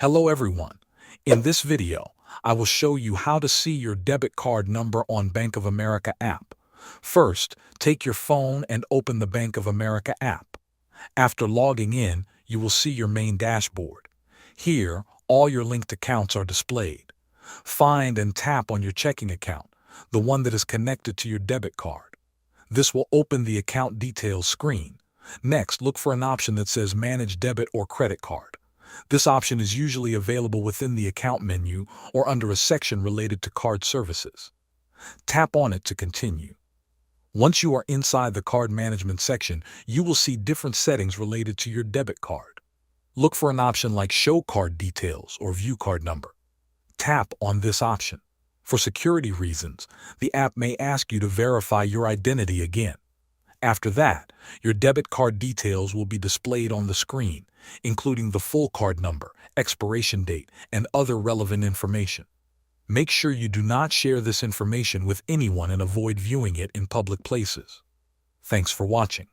Hello everyone. In this video, I will show you how to see your debit card number on Bank of America app. First, take your phone and open the Bank of America app. After logging in, you will see your main dashboard. Here, all your linked accounts are displayed. Find and tap on your checking account, the one that is connected to your debit card. This will open the account details screen. Next, look for an option that says Manage Debit or Credit Card. This option is usually available within the account menu or under a section related to card services. Tap on it to continue. Once you are inside the card management section, you will see different settings related to your debit card. Look for an option like Show Card Details or View Card Number. Tap on this option. For security reasons, the app may ask you to verify your identity again. After that, your debit card details will be displayed on the screen, including the full card number, expiration date, and other relevant information. Make sure you do not share this information with anyone and avoid viewing it in public places. Thanks for watching.